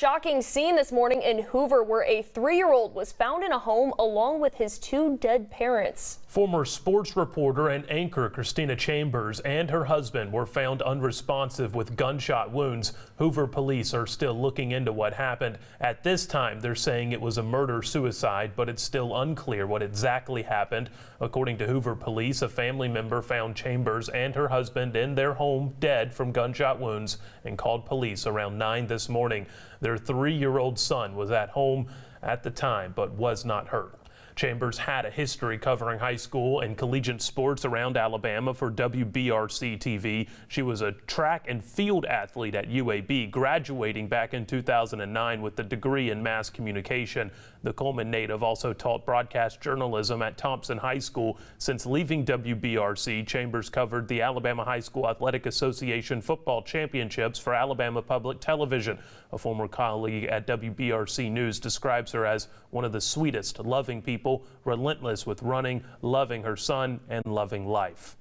Shocking scene this morning in Hoover where a 3-year-old was found in a home along with his 2 dead parents. Former sports reporter and anchor Christina Chambers and her husband were found unresponsive with gunshot wounds. Hoover police are still looking into what happened. At this time, they're saying it was a murder-suicide, but it's still unclear what exactly happened. According to Hoover police, a family member found Chambers and her husband in their home dead from gunshot wounds and called police around 9 this morning. Their 3-year-old son was at home at the time but was not hurt. Chambers had a history covering high school and collegiate sports around Alabama for WBRC TV. She was a track and field athlete at UAB, graduating back in 2009 with a degree in mass communication. The Coleman native also taught broadcast journalism at Thompson High School. Since leaving WBRC, Chambers covered the Alabama High School Athletic Association football championships for Alabama Public Television. A former colleague at WBRC News describes her as one of the sweetest, loving people, relentless with running, loving her son, and loving life.